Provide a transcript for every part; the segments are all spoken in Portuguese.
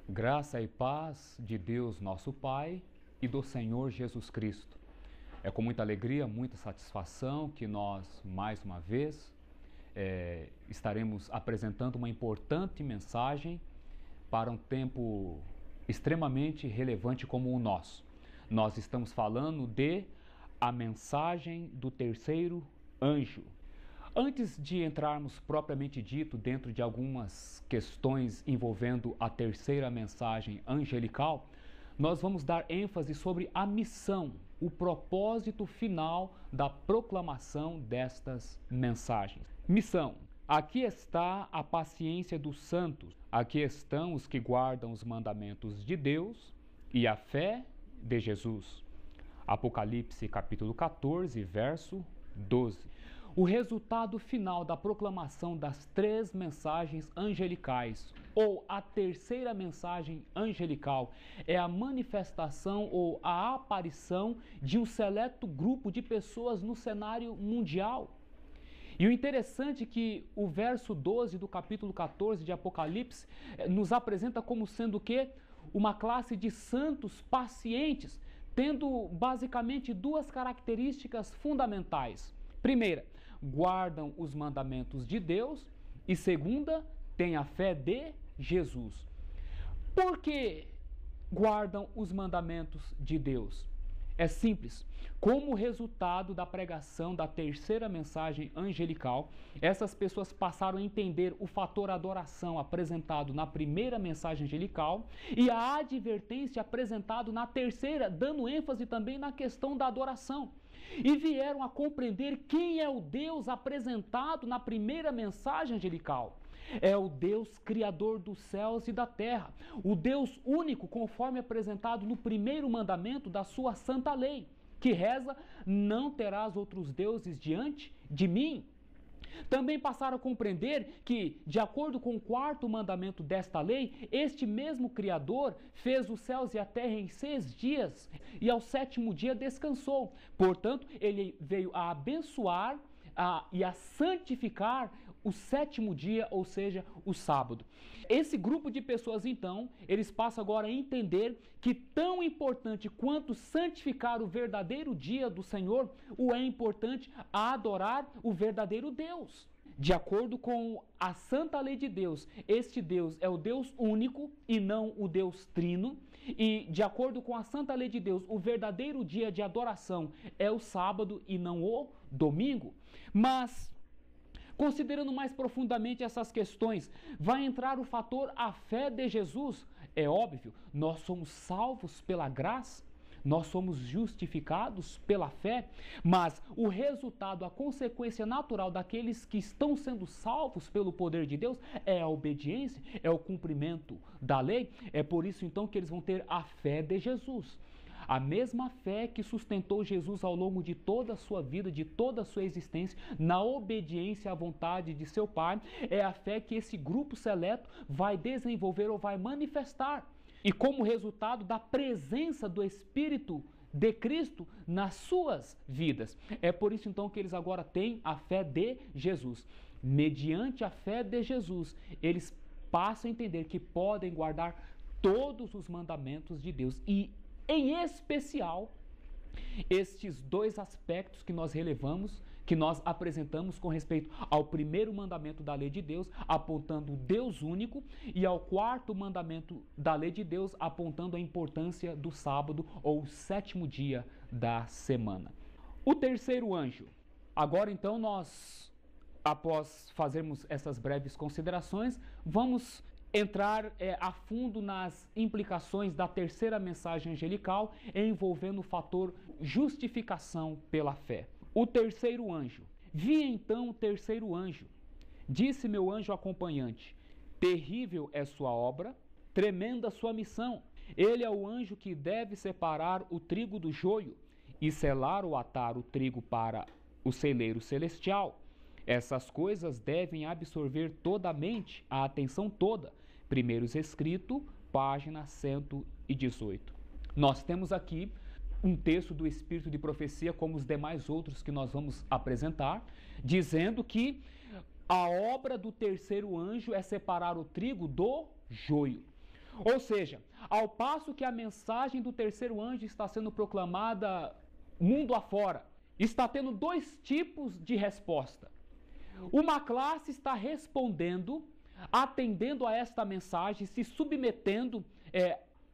Graça e paz de Deus nosso Pai e do Senhor Jesus Cristo. É com muita alegria, muita satisfação que nós, mais uma vez, estaremos apresentando uma importante mensagem para um tempo extremamente relevante como o nosso. Nós estamos falando de a mensagem do terceiro anjo. Antes de entrarmos propriamente dito dentro de algumas questões envolvendo a terceira mensagem angelical, nós vamos dar ênfase sobre a missão, o propósito final da proclamação destas mensagens. Missão. Aqui está a paciência dos santos, aqui estão os que guardam os mandamentos de Deus e a fé de Jesus. Apocalipse capítulo 14, verso 12. O resultado final da proclamação das três mensagens angelicais, ou a terceira mensagem angelical, é a manifestação ou a aparição de um seleto grupo de pessoas no cenário mundial. E o interessante é que o verso 12 do capítulo 14 de Apocalipse nos apresenta como sendo o quê? Uma classe de santos pacientes, tendo basicamente duas características fundamentais. Primeira, guardam os mandamentos de Deus e segunda, têm a fé de Jesus. Por que guardam os mandamentos de Deus? É simples. Como resultado da pregação da terceira mensagem angelical, essas pessoas passaram a entender o fator adoração apresentado na primeira mensagem angelical e a advertência apresentada na terceira, dando ênfase também na questão da adoração. E vieram a compreender quem é o Deus apresentado na primeira mensagem angelical. É o Deus criador dos céus e da terra, o Deus único, conforme apresentado no primeiro mandamento da sua santa lei, que reza: não terás outros deuses diante de mim. Também passaram a compreender que, de acordo com o quarto mandamento desta lei, este mesmo Criador fez os céus e a terra em 6 dias e ao 7º dia descansou. Portanto, ele veio a abençoar e a santificar o 7º dia, ou seja, o sábado. Esse grupo de pessoas, então, eles passam agora a entender que tão importante quanto santificar o verdadeiro dia do Senhor, o é importante adorar o verdadeiro Deus. De acordo com a santa lei de Deus, este Deus é o Deus único e não o Deus trino. E de acordo com a santa lei de Deus, o verdadeiro dia de adoração é o sábado e não o domingo. Mas, considerando mais profundamente essas questões, vai entrar o fator a fé de Jesus. É óbvio, nós somos salvos pela graça, nós somos justificados pela fé, mas o resultado, a consequência natural daqueles que estão sendo salvos pelo poder de Deus é a obediência, é o cumprimento da lei. É por isso então que eles vão ter a fé de Jesus. A mesma fé que sustentou Jesus ao longo de toda a sua vida, de toda a sua existência, na obediência à vontade de seu Pai, é a fé que esse grupo seleto vai desenvolver ou vai manifestar. E como resultado da presença do Espírito de Cristo nas suas vidas. É por isso então que eles agora têm a fé de Jesus. Mediante a fé de Jesus, eles passam a entender que podem guardar todos os mandamentos de Deus. E, em especial, estes dois aspectos que nós relevamos, que nós apresentamos com respeito ao primeiro mandamento da lei de Deus, apontando o Deus único, e ao quarto mandamento da lei de Deus, apontando a importância do sábado ou o 7º dia da semana. O terceiro anjo. Agora então nós, após fazermos essas breves considerações, vamos entrar a fundo nas implicações da terceira mensagem angelical, envolvendo o fator justificação pela fé. O terceiro anjo. Vi então o terceiro anjo. Disse meu anjo acompanhante: terrível é sua obra, tremenda sua missão. Ele é o anjo que deve separar o trigo do joio e selar ou atar o trigo para o celeiro celestial. Essas coisas devem absorver toda a mente, a atenção toda. Primeiros escrito, página 118. Nós temos aqui um texto do Espírito de Profecia, como os demais outros que nós vamos apresentar, dizendo que a obra do terceiro anjo é separar o trigo do joio. Ou seja, ao passo que a mensagem do terceiro anjo está sendo proclamada mundo afora, está tendo dois tipos de resposta. Uma classe está respondendo, atendendo a esta mensagem, se submetendo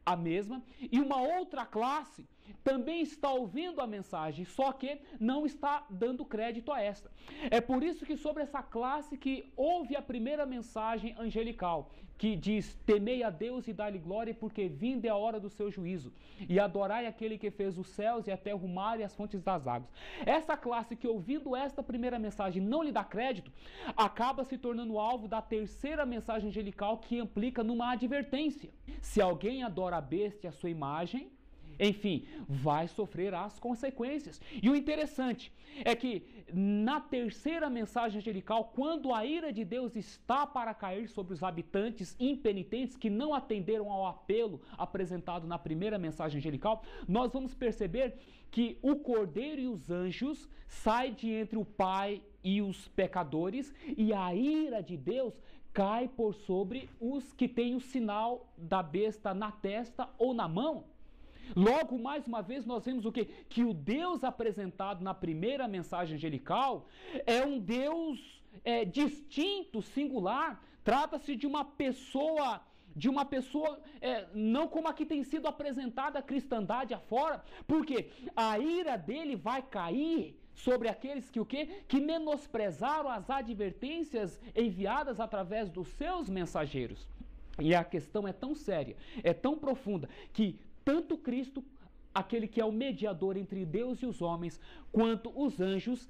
à mesma, e uma outra classe também está ouvindo a mensagem, só que não está dando crédito a esta. É por isso que sobre essa classe que ouve a primeira mensagem angelical, que diz: temei a Deus e dai-lhe glória, porque vinda é a hora do seu juízo, e adorai aquele que fez os céus e a terra, o mar e as fontes das águas. Essa classe que, ouvindo esta primeira mensagem, não lhe dá crédito, acaba se tornando alvo da terceira mensagem angelical, que implica numa advertência. Se alguém adora a besta e a sua imagem, enfim, vai sofrer as consequências. E o interessante é que na terceira mensagem angelical, quando a ira de Deus está para cair sobre os habitantes impenitentes que não atenderam ao apelo apresentado na primeira mensagem angelical, nós vamos perceber que o cordeiro e os anjos saem de entre o Pai e os pecadores, e a ira de Deus cai por sobre os que têm o sinal da besta na testa ou na mão. Logo, mais uma vez, nós vemos o quê? Que o Deus apresentado na primeira mensagem angelical é um Deus distinto, singular. Trata-se de uma pessoa não como a que tem sido apresentada a cristandade afora, porque a ira dele vai cair sobre aqueles que o quê? Que menosprezaram as advertências enviadas através dos seus mensageiros. E a questão é tão séria, é tão profunda, que tanto Cristo, aquele que é o mediador entre Deus e os homens, quanto os anjos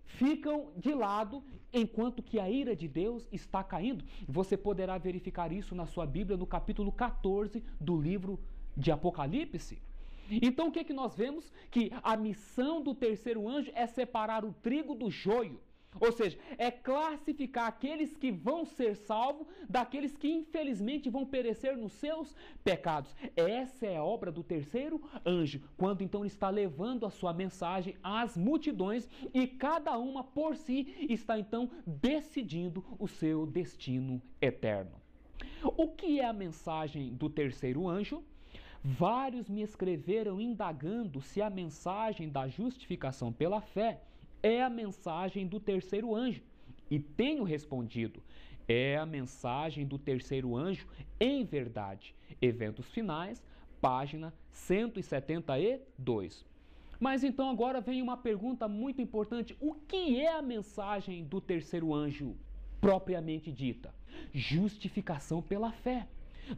ficam de lado, enquanto que a ira de Deus está caindo. Você poderá verificar isso na sua Bíblia, no capítulo 14 do livro de Apocalipse. Então o que é que nós vemos? Que a missão do terceiro anjo é separar o trigo do joio. Ou seja, é classificar aqueles que vão ser salvos daqueles que infelizmente vão perecer nos seus pecados. Essa é a obra do terceiro anjo, quando então ele está levando a sua mensagem às multidões, e cada uma por si está então decidindo o seu destino eterno. O que é a mensagem do terceiro anjo? Vários me escreveram indagando se a mensagem da justificação pela fé é a mensagem do terceiro anjo. E tenho respondido: é a mensagem do terceiro anjo em verdade. Eventos Finais, página 172. Mas então agora vem uma pergunta muito importante: o que é a mensagem do terceiro anjo propriamente dita? Justificação pela fé.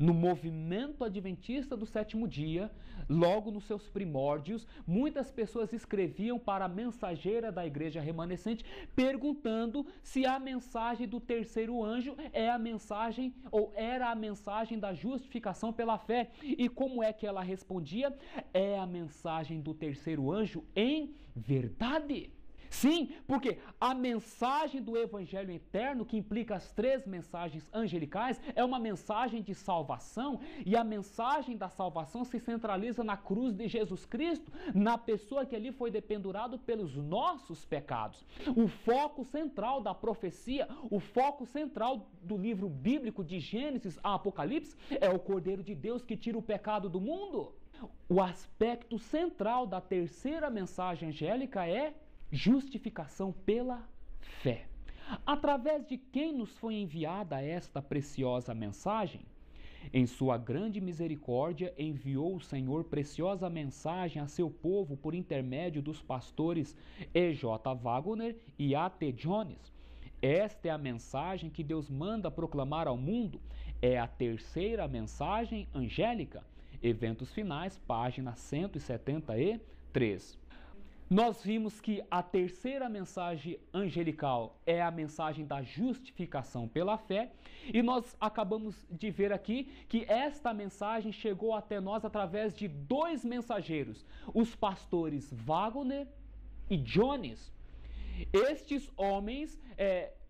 No movimento adventista do sétimo dia, logo nos seus primórdios, muitas pessoas escreviam para a mensageira da igreja remanescente, perguntando se a mensagem do terceiro anjo é a mensagem, ou era a mensagem da justificação pela fé. E como é que ela respondia? É a mensagem do terceiro anjo em verdade. Sim, porque a mensagem do Evangelho eterno, que implica as três mensagens angelicais, é uma mensagem de salvação, e a mensagem da salvação se centraliza na cruz de Jesus Cristo, na pessoa que ali foi dependurado pelos nossos pecados. O foco central da profecia, o foco central do livro bíblico de Gênesis a Apocalipse é o Cordeiro de Deus que tira o pecado do mundo. O aspecto central da terceira mensagem angélica é justificação pela fé. Através de quem nos foi enviada esta preciosa mensagem? Em sua grande misericórdia, enviou o Senhor preciosa mensagem a seu povo por intermédio dos pastores E.J. Wagner e A.T. Jones. Esta é a mensagem que Deus manda proclamar ao mundo. É a terceira mensagem angélica. Eventos Finais, página 173. Nós vimos que a terceira mensagem angelical é a mensagem da justificação pela fé, e nós acabamos de ver aqui que esta mensagem chegou até nós através de dois mensageiros, os pastores Wagner e Jones. Estes homens,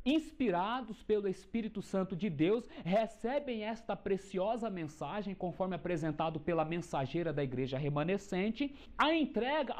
inspirados pelo Espírito Santo de Deus, recebem esta preciosa mensagem, conforme apresentado pela mensageira da igreja remanescente, a entrega